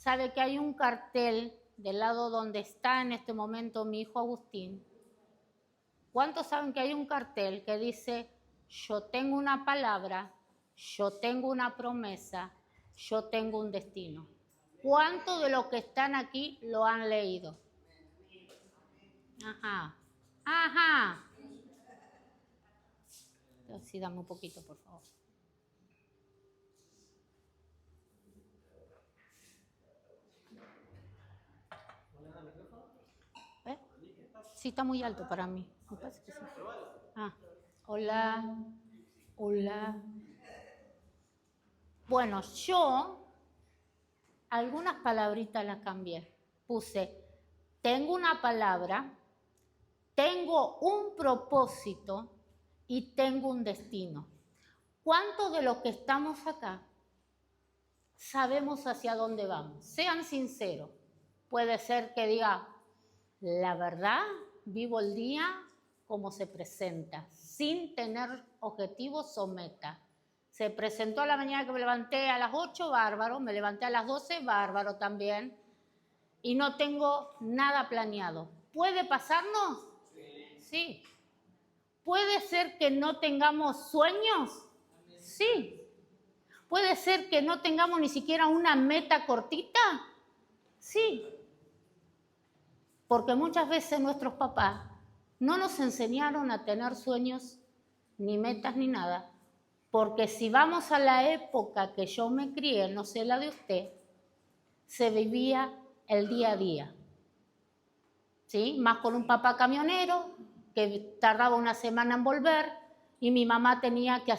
sabe que hay un cartel del lado donde está en este momento mi hijo Agustín. ¿Cuántos saben que hay un cartel que dice, yo tengo una palabra, yo tengo una promesa, yo tengo un destino? ¿Cuántos de los que están aquí lo han leído? Ajá, ajá. Sí, dame un poquito, por favor. ¿Eh? Sí, está muy alto para mí. Me parece que sí. Ah, hola, hola. Bueno, yo algunas palabritas las cambié. Puse, tengo una palabra, tengo un propósito y tengo un destino. ¿Cuántos de los que estamos acá sabemos hacia dónde vamos? Sean sinceros. Puede ser que diga, la verdad, vivo el día como se presenta, sin tener objetivos o metas. Se presentó a la mañana que me levanté a las 8, bárbaro, me levanté a las 12, bárbaro también, y no tengo nada planeado. ¿Puede pasarnos? Sí. ¿Puede ser que no tengamos sueños? Sí. ¿Puede ser que no tengamos ni siquiera una meta cortita? Sí. Porque muchas veces nuestros papás no nos enseñaron a tener sueños, ni metas, ni nada. Porque si vamos a la época que yo me crié, no sé la de usted, se vivía el día a día. ¿Sí? Más con un papá camionero, que tardaba una semana en volver, y mi mamá tenía que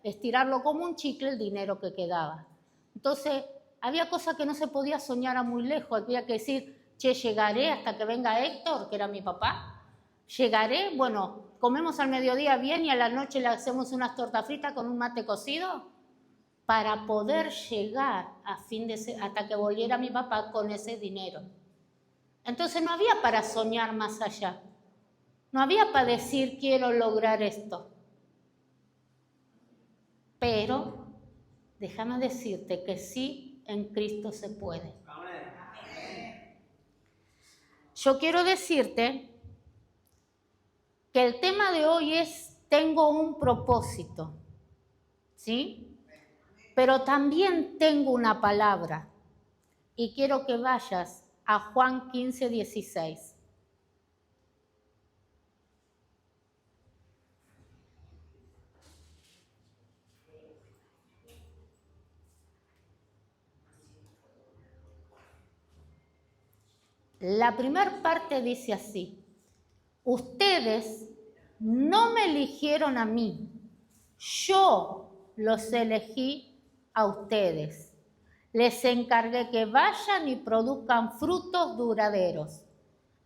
estirarlo como un chicle el dinero que quedaba. Entonces, había cosas que no se podía soñar a muy lejos, había que decir, che, llegaré hasta que venga Héctor, que era mi papá, llegaré, bueno, comemos al mediodía bien y a la noche le hacemos unas tortas fritas con un mate cocido, para poder llegar hasta que volviera mi papá con ese dinero. Entonces no había para soñar más allá. No había para decir quiero lograr esto. Pero déjame decirte que sí, en Cristo se puede. Yo quiero decirte que el tema de hoy es tengo un propósito, ¿sí? Pero también tengo una palabra y quiero que vayas a Juan 15, 16. La primera parte dice así, ustedes no me eligieron a mí, yo los elegí a ustedes. Les encargué que vayan y produzcan frutos duraderos.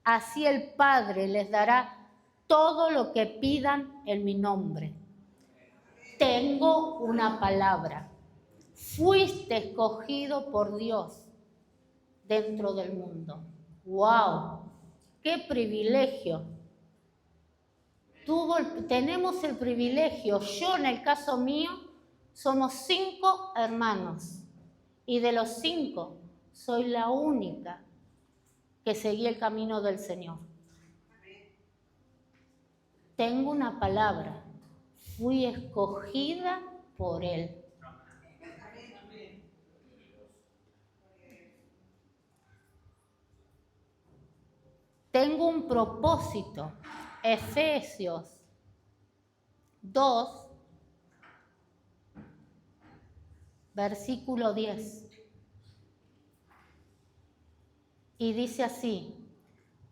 Así el Padre les dará todo lo que pidan en mi nombre. Tengo una palabra. Fuiste escogido por Dios dentro del mundo. ¡Wow! ¡Qué privilegio! Tenemos el privilegio, yo en el caso mío, somos 5 hermanos y de los 5 soy la única que seguí el camino del Señor. Tengo una palabra, fui escogida por Él. Tengo un propósito, Efesios 2, versículo 10. Y dice así,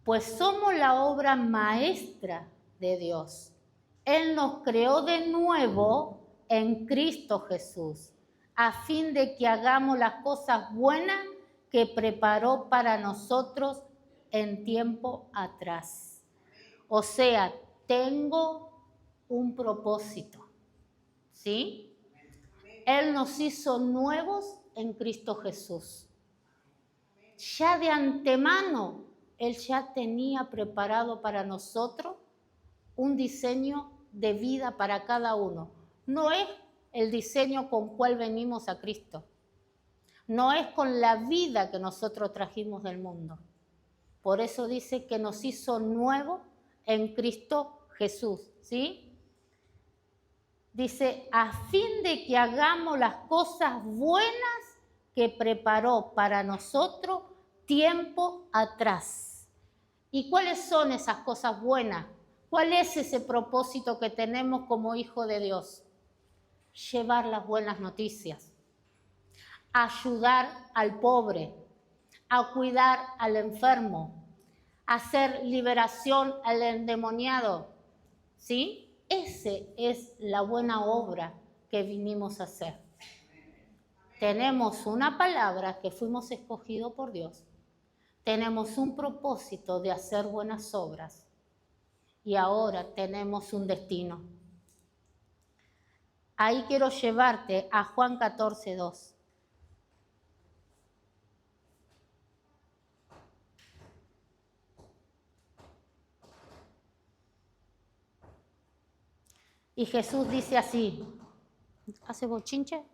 pues somos la obra maestra de Dios. Él nos creó de nuevo en Cristo Jesús, a fin de que hagamos las cosas buenas que preparó para nosotros en tiempo atrás. O sea, tengo un propósito, ¿sí? Él nos hizo nuevos en Cristo Jesús. Ya de antemano, Él ya tenía preparado para nosotros un diseño de vida para cada uno. No es el diseño con cual venimos a Cristo. no es con la vida que nosotros trajimos del mundo. Por eso dice que nos hizo nuevo en Cristo Jesús, ¿sí? Dice, a fin de que hagamos las cosas buenas que preparó para nosotros tiempo atrás. ¿Y cuáles son esas cosas buenas? ¿Cuál es ese propósito que tenemos como hijo de Dios? Llevar las buenas noticias, ayudar al pobre, a cuidar al enfermo, hacer liberación al endemoniado, ¿sí? Esa es la buena obra que vinimos a hacer. Tenemos una palabra que fuimos escogidos por Dios. Tenemos un propósito de hacer buenas obras. Y ahora tenemos un destino. Ahí quiero llevarte a Juan 14:2. Y Jesús dice así, ¿hace bochinche?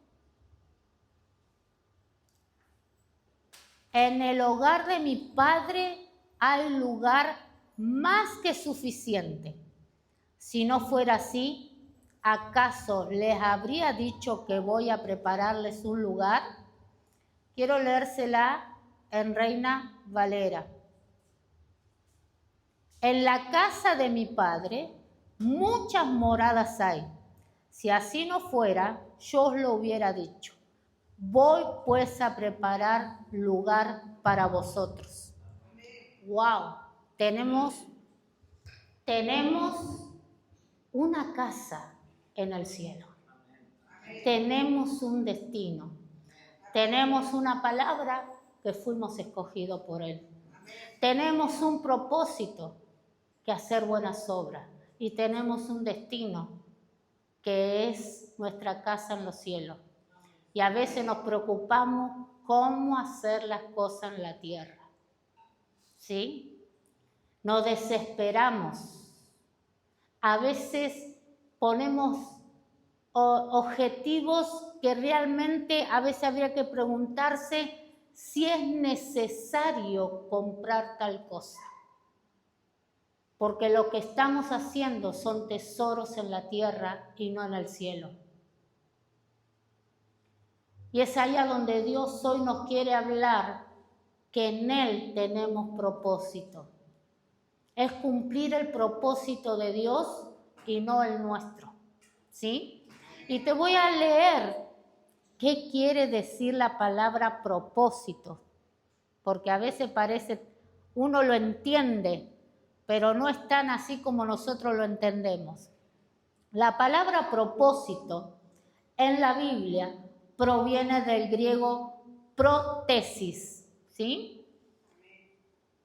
En el hogar de mi Padre hay lugar más que suficiente. Si no fuera así, ¿acaso les habría dicho que voy a prepararles un lugar? Quiero leérsela en Reina Valera. En la casa de mi Padre muchas moradas hay. Si así no fuera, yo os lo hubiera dicho. Voy pues a preparar lugar para vosotros. ¡Wow! Tenemos una casa en el cielo. Tenemos un destino. Tenemos una palabra que fuimos escogidos por Él. Tenemos un propósito que hacer buenas obras. Y tenemos un destino que es nuestra casa en los cielos. Y a veces nos preocupamos cómo hacer las cosas en la tierra. ¿Sí? Nos desesperamos. A veces ponemos objetivos que realmente a veces habría que preguntarse si es necesario comprar tal cosa. Porque lo que estamos haciendo son tesoros en la tierra y no en el cielo. Y es allá donde Dios hoy nos quiere hablar que en Él tenemos propósito. Es cumplir el propósito de Dios y no el nuestro, ¿sí? Y te voy a leer qué quiere decir la palabra propósito, porque a veces parece, uno lo entiende, pero no es tan así como nosotros lo entendemos. La palabra propósito en la Biblia proviene del griego protesis, ¿sí?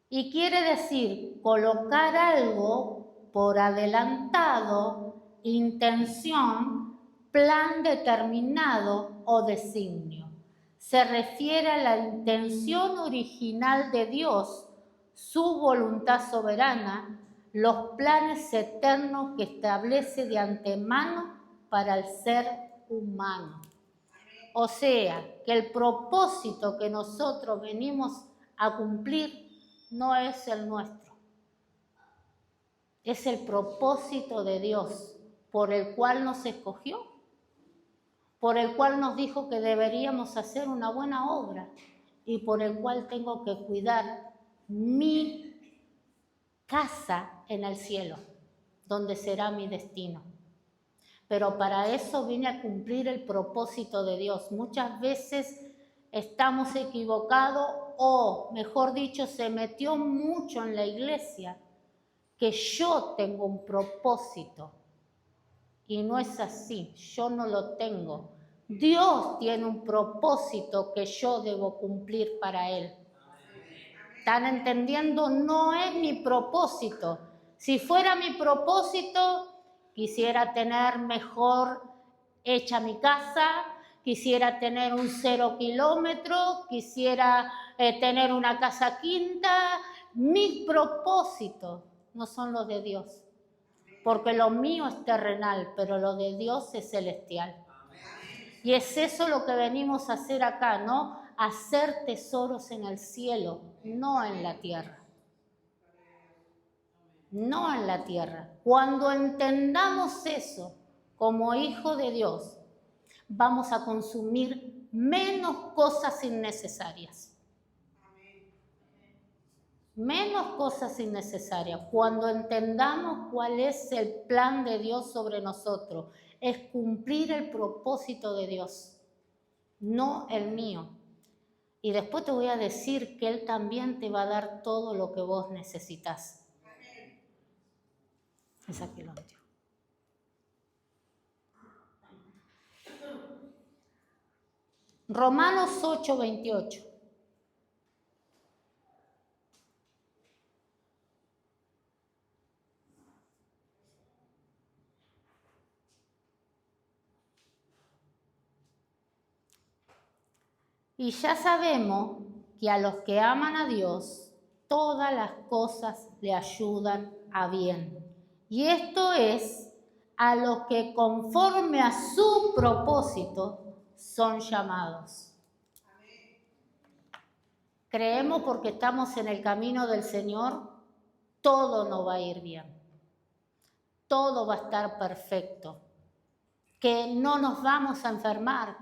Y quiere decir colocar algo por adelantado, intención, plan determinado o designio. Se refiere a la intención original de Dios, su voluntad soberana, los planes eternos que establece de antemano para el ser humano. O sea, que el propósito que nosotros venimos a cumplir no es el nuestro. Es el propósito de Dios por el cual nos escogió, por el cual nos dijo que deberíamos hacer una buena obra y por el cual tengo que cuidar mi casa en el cielo, donde será mi destino. Pero para eso vine a cumplir el propósito de Dios. Muchas veces estamos equivocados o, mejor dicho, se metió mucho en la iglesia que yo tengo un propósito. Y no es así, yo no lo tengo. Dios tiene un propósito que yo debo cumplir para Él. ¿Están entendiendo? No es mi propósito. Si fuera mi propósito, quisiera tener mejor hecha mi casa, quisiera tener un 0 kilómetro, quisiera tener una casa quinta. Mis propósitos no son los de Dios, porque lo mío es terrenal, pero lo de Dios es celestial. Y es eso lo que venimos a hacer acá, ¿no? hacer tesoros en el cielo, no en la tierra. No en la tierra. Cuando entendamos eso como hijo de Dios, vamos a consumir menos cosas innecesarias. Menos cosas innecesarias. Cuando entendamos cuál es el plan de Dios sobre nosotros, es cumplir el propósito de Dios, no el mío. Y después te voy a decir que Él también te va a dar todo lo que vos necesitas. Es aquí lo antiguo. Romanos 8:28. Y ya sabemos que a los que aman a Dios, todas las cosas le ayudan a bien. Y esto es a los que conforme a su propósito son llamados. Creemos porque estamos en el camino del Señor, todo nos va a ir bien. Todo va a estar perfecto. Que no nos vamos a enfermar,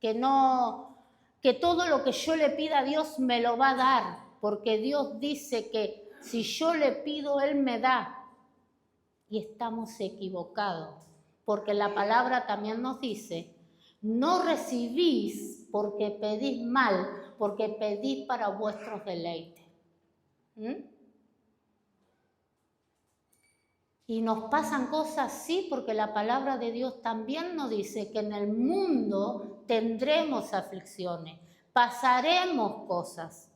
que todo lo que yo le pida a Dios me lo va a dar, porque Dios dice que si yo le pido, Él me da. Y estamos equivocados, porque la palabra también nos dice, no recibís porque pedís mal, porque pedís para vuestros deleites. Y nos pasan cosas, sí, porque la palabra de Dios también nos dice que en el mundo tendremos aflicciones, pasaremos cosas,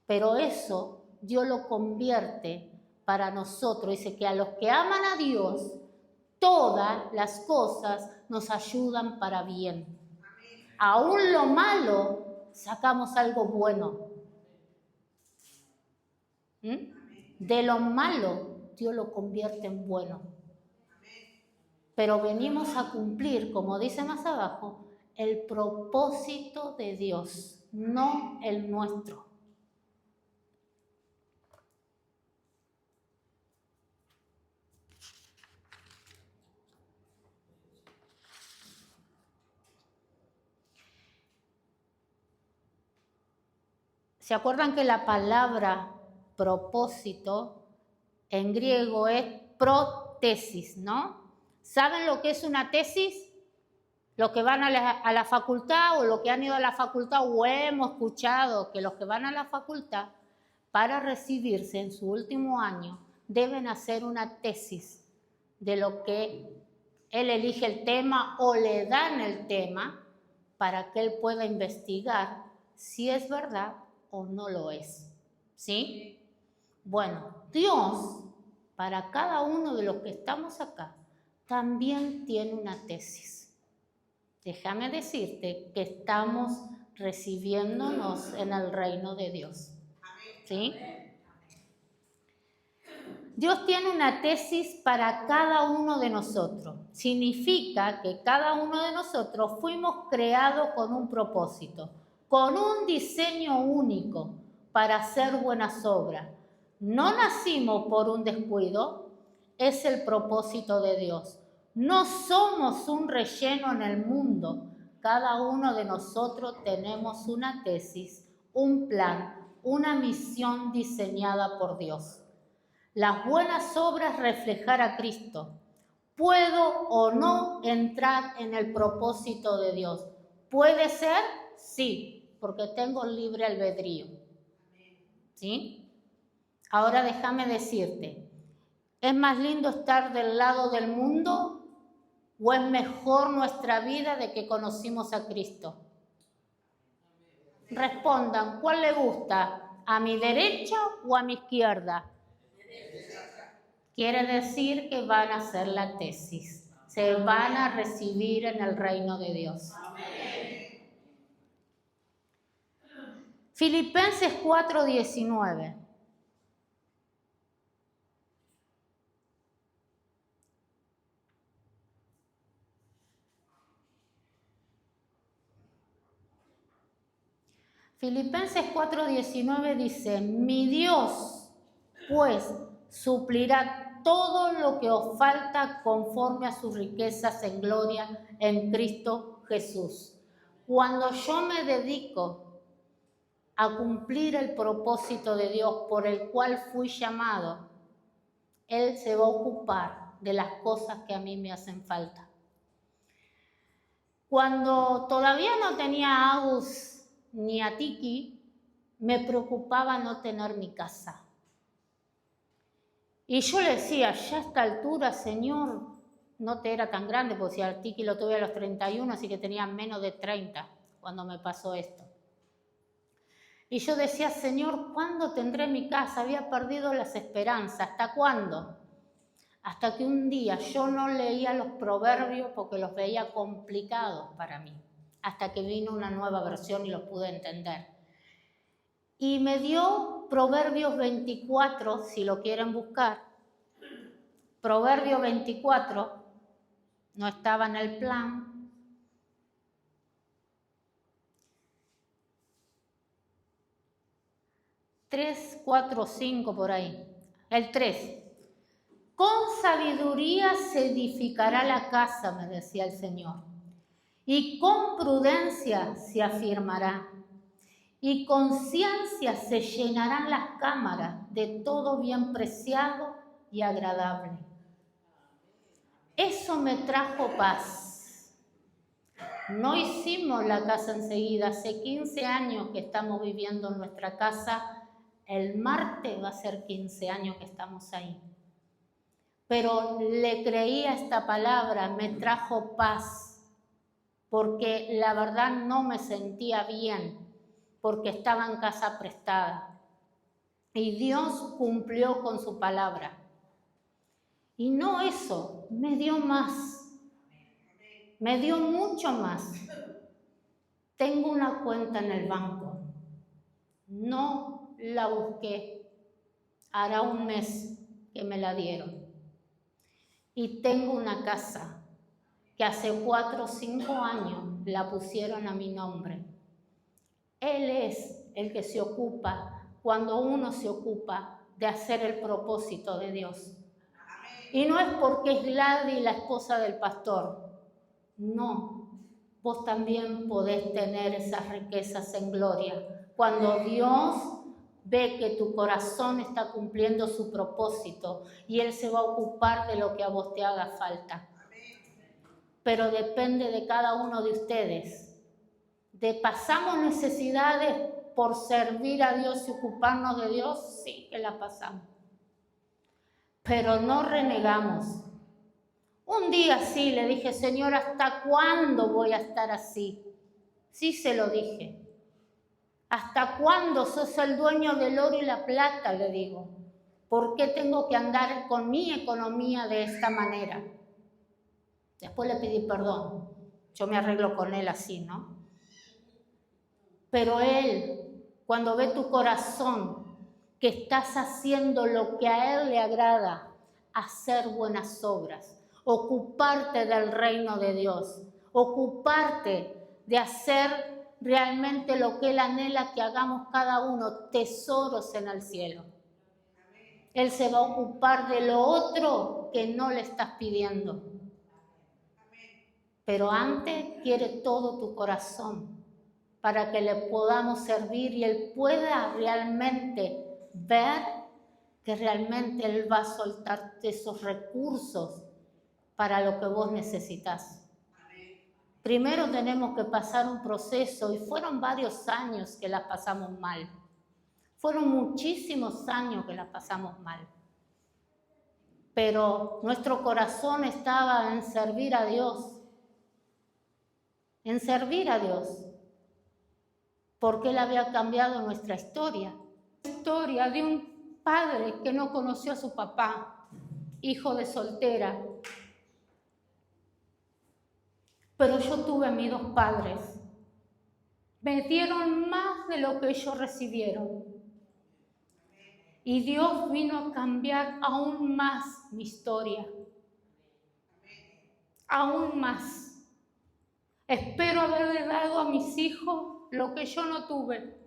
pero eso Dios lo convierte para nosotros. Dice que a los que aman a Dios, todas las cosas nos ayudan para bien. Aún lo malo, sacamos algo bueno. De lo malo, Dios lo convierte en bueno. Pero venimos a cumplir, como dice más abajo, el propósito de Dios, no el nuestro. ¿Se acuerdan que la palabra propósito en griego es protesis, ¿no? ¿Saben lo que es una tesis? Los que van a la facultad o los que han ido a la facultad o hemos escuchado que los que van a la facultad para recibirse en su último año deben hacer una tesis de lo que él elige el tema o le dan el tema para que él pueda investigar si es verdad o no lo es. ¿Sí? Bueno, Dios, para cada uno de los que estamos acá, también tiene una tesis. Déjame decirte que estamos recibiéndonos en el reino de Dios. ¿Sí? Dios tiene una tesis para cada uno de nosotros. Significa que cada uno de nosotros fuimos creados con un propósito, con un diseño único para hacer buenas obras. No nacimos por un descuido, es el propósito de Dios. No somos un relleno en el mundo. Cada uno de nosotros tenemos una tesis, un plan, una misión diseñada por Dios. Las buenas obras reflejar a Cristo. ¿Puedo o no entrar en el propósito de Dios? ¿Puede ser? Sí, porque tengo libre albedrío. ¿Sí? Ahora déjame decirte, ¿es más lindo estar del lado del mundo o es mejor nuestra vida de que conocimos a Cristo? Respondan, ¿cuál le gusta? ¿A mi derecha o a mi izquierda? Quiere decir que van a hacer la tesis, se van a recibir en el reino de Dios. Filipenses 4:19. Filipenses 4:19 dice, mi Dios, pues, suplirá todo lo que os falta conforme a sus riquezas en gloria en Cristo Jesús. Cuando yo me dedico a cumplir el propósito de Dios por el cual fui llamado, Él se va a ocupar de las cosas que a mí me hacen falta. Cuando todavía no tenía a Agus ni a Tiki, me preocupaba no tener mi casa. Y yo le decía, ya a esta altura, Señor, no te era tan grande, porque si al Tiki lo tuve a los 31, así que tenía menos de 30 cuando me pasó esto. Y yo decía, Señor, ¿cuándo tendré mi casa? Había perdido las esperanzas. ¿Hasta cuándo? Hasta que un día yo no leía los proverbios porque los veía complicados para mí. Hasta que vino una nueva versión y los pude entender. Y me dio Proverbios 24, si lo quieren buscar. Proverbios 24, no estaba en el plan. Tres, 4, 5 por ahí. El 3. Con sabiduría se edificará la casa, me decía el Señor, y con prudencia se afirmará, y con ciencia se llenarán las cámaras de todo bien preciado y agradable. Eso me trajo paz. No hicimos la casa enseguida, hace 15 años que estamos viviendo en nuestra casa, el martes va a ser 15 años que estamos ahí. Pero le creí a esta palabra, me trajo paz, porque la verdad no me sentía bien, porque estaba en casa prestada. Y Dios cumplió con su palabra. Y no eso, me dio más, me dio mucho más. Tengo una cuenta en el banco, no la busqué, hará un mes que me la dieron. Y tengo una casa que hace 4 o 5 años la pusieron a mi nombre. Él es el que se ocupa cuando uno se ocupa de hacer el propósito de Dios. Y no es porque es Gladys la esposa del pastor. No, vos también podés tener esas riquezas en gloria. Cuando Dios ve que tu corazón está cumpliendo su propósito y Él se va a ocupar de lo que a vos te haga falta. Pero depende de cada uno de ustedes. ¿Pasamos necesidades por servir a Dios y ocuparnos de Dios? Sí que la pasamos. Pero no renegamos. Un día sí le dije, Señor, ¿hasta cuándo voy a estar así? Sí se lo dije. ¿Hasta cuándo sos el dueño del oro y la plata? Le digo. ¿Por qué tengo que andar con mi economía de esta manera? Después le pedí perdón. Yo me arreglo con él así, ¿no? Pero Él, cuando ve tu corazón, que estás haciendo lo que a Él le agrada, hacer buenas obras, ocuparte del reino de Dios, ocuparte de hacer realmente lo que Él anhela que hagamos cada uno, tesoros en el cielo. Él se va a ocupar de lo otro que no le estás pidiendo. Pero antes quiere todo tu corazón para que le podamos servir y Él pueda realmente ver que realmente Él va a soltarte esos recursos para lo que vos necesitas. Primero tenemos que pasar un proceso y fueron varios años que las pasamos mal. Fueron muchísimos años que las pasamos mal. Pero nuestro corazón estaba en servir a Dios. En servir a Dios. Porque Él había cambiado nuestra historia. La historia de un padre que no conoció a su papá, hijo de soltera. Pero yo tuve a mis 2 padres. Me dieron más de lo que ellos recibieron. Y Dios vino a cambiar aún más mi historia. Aún más. Espero haberle dado a mis hijos lo que yo no tuve.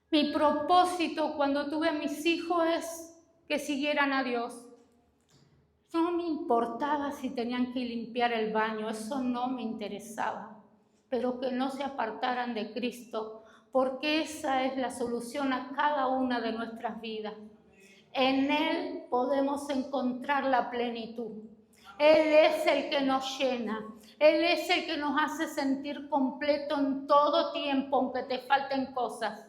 Mi propósito cuando tuve a mis hijos es que siguieran a Dios. No me importaba si tenían que limpiar el baño, eso no me interesaba, pero que no se apartaran de Cristo, porque esa es la solución a cada una de nuestras vidas. En Él podemos encontrar la plenitud. Él es el que nos llena. Él es el que nos hace sentir completo en todo tiempo, aunque te falten cosas.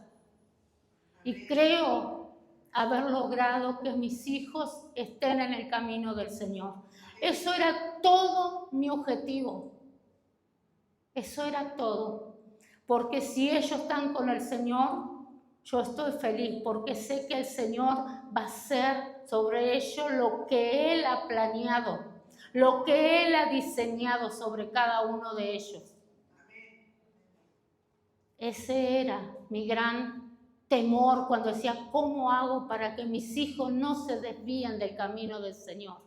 Y creo haber logrado que mis hijos estén en el camino del Señor. Eso era todo mi objetivo. Eso era todo. Porque si ellos están con el Señor, yo estoy feliz porque sé que el Señor va a hacer sobre ellos lo que Él ha planeado, lo que Él ha diseñado sobre cada uno de ellos. Ese era mi gran temor cuando decía, ¿cómo hago para que mis hijos no se desvíen del camino del Señor?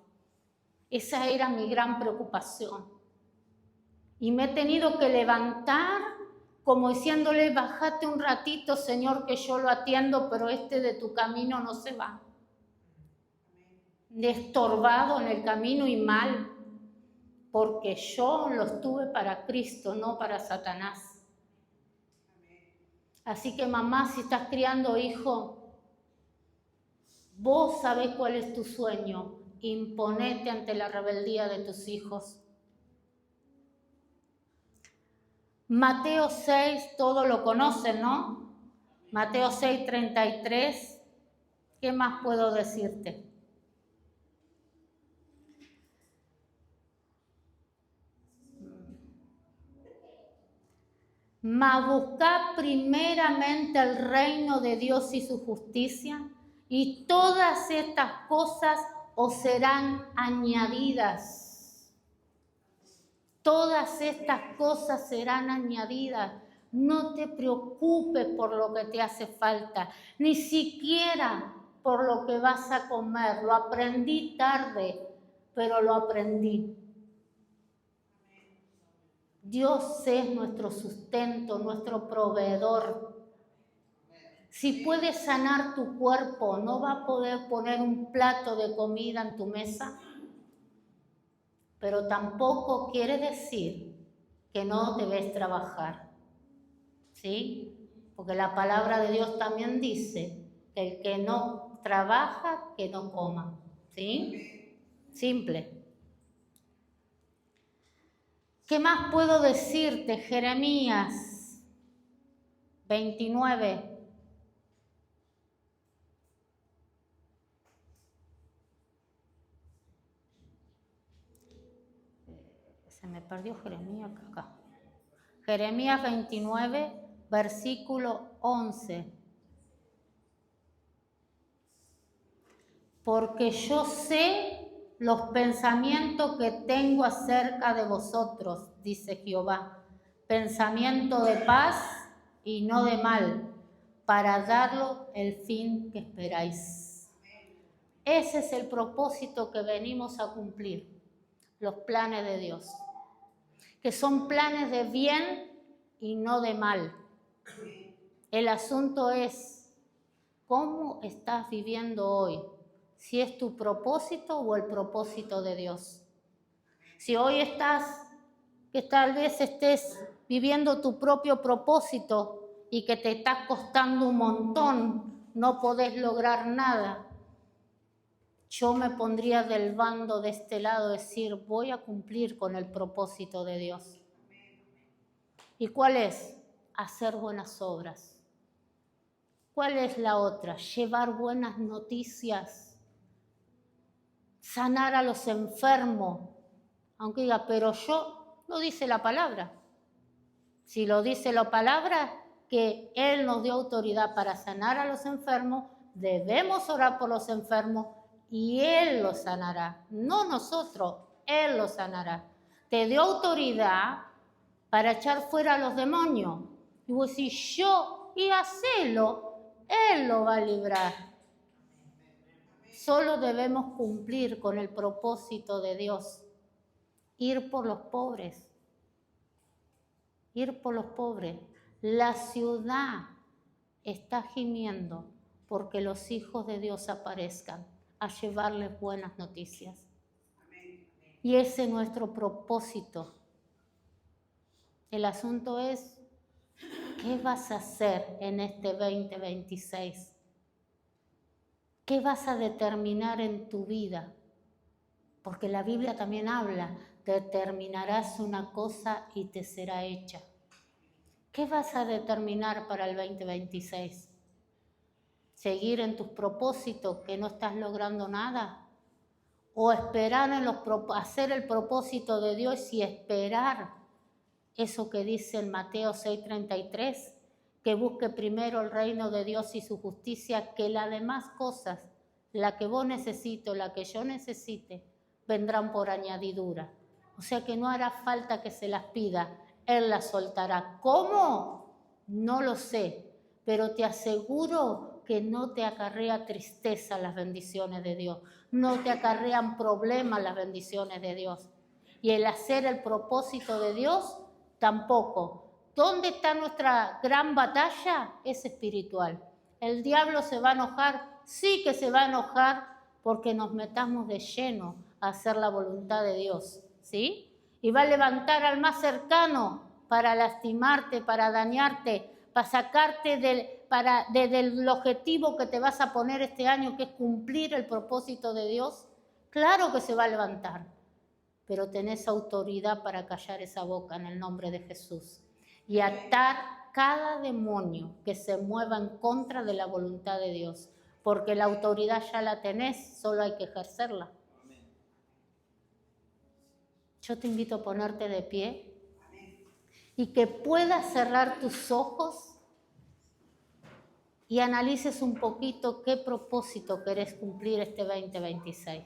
Esa era mi gran preocupación. Y me he tenido que levantar como diciéndole, bájate un ratito, Señor, que yo lo atiendo, pero de tu camino no se va. Estorbado en el camino y mal, porque yo los tuve para Cristo, no para Satanás. Así que mamá, si estás criando hijo, vos sabés cuál es tu sueño, imponete ante la rebeldía de tus hijos. Mateo 6, todos lo conocen, ¿no? Mateo 6, 33. ¿Qué más puedo decirte? Mas buscad primeramente el reino de Dios y su justicia, y todas estas cosas os serán añadidas. Todas estas cosas serán añadidas. No te preocupes por lo que te hace falta, ni siquiera por lo que vas a comer. Lo aprendí tarde, pero lo aprendí. Dios es nuestro sustento, nuestro proveedor. Si puede sanar tu cuerpo, ¿no va a poder poner un plato de comida en tu mesa? Pero tampoco quiere decir que no debes trabajar, ¿sí? Porque la palabra de Dios también dice que el que no trabaja, que no coma, ¿sí? Simple. ¿Qué más puedo decirte? Jeremías 29. Se me perdió Jeremías acá. Jeremías 29, versículo 11. Porque yo sé los pensamientos que tengo acerca de vosotros, dice Jehová, pensamiento de paz y no de mal, para darlo el fin que esperáis. Ese es el propósito que venimos a cumplir, los planes de Dios, que son planes de bien y no de mal. El asunto es, ¿cómo estás viviendo hoy? Si es tu propósito o el propósito de Dios. Si hoy que tal vez estés viviendo tu propio propósito y que te está costando un montón, no podés lograr nada, yo me pondría del bando de este lado, decir, voy a cumplir con el propósito de Dios. ¿Y cuál es? Hacer buenas obras. ¿Cuál es la otra? Llevar buenas noticias. Sanar a los enfermos. Aunque diga, pero yo, lo dice la palabra. Si lo dice la palabra, que Él nos dio autoridad para sanar a los enfermos, debemos orar por los enfermos y Él los sanará. No nosotros, Él los sanará. Te dio autoridad para echar fuera a los demonios. Y vos decís, yo, y hacelo, Él lo va a librar. Solo debemos cumplir con el propósito de Dios. Ir por los pobres. Ir por los pobres. La ciudad está gimiendo porque los hijos de Dios aparezcan a llevarles buenas noticias. Y ese es nuestro propósito. El asunto es, ¿qué vas a hacer en este 2026? ¿Qué vas a determinar en tu vida? Porque la Biblia también habla, determinarás una cosa y te será hecha. ¿Qué vas a determinar para el 2026? ¿Seguir en tus propósitos que no estás logrando nada? ¿O esperar hacer el propósito de Dios y esperar eso que dice en Mateo 6:33? Que busque primero el reino de Dios y su justicia, que las demás cosas, la que vos necesites, la que yo necesite, vendrán por añadidura. O sea que no hará falta que se las pida, Él las soltará. ¿Cómo? No lo sé, pero te aseguro que no te acarrea tristeza las bendiciones de Dios, no te acarrean problemas las bendiciones de Dios. Y el hacer el propósito de Dios, tampoco. ¿Dónde está nuestra gran batalla? Es espiritual. ¿El diablo se va a enojar? Sí que se va a enojar porque nos metamos de lleno a hacer la voluntad de Dios, ¿sí? Y va a levantar al más cercano para lastimarte, para dañarte, para sacarte del objetivo que te vas a poner este año, que es cumplir el propósito de Dios. Claro que se va a levantar, pero tenés autoridad para callar esa boca en el nombre de Jesús y atar cada demonio que se mueva en contra de la voluntad de Dios, porque la autoridad ya la tenés, solo hay que ejercerla. Yo te invito a ponerte de pie y que puedas cerrar tus ojos y analices un poquito qué propósito querés cumplir este 2026.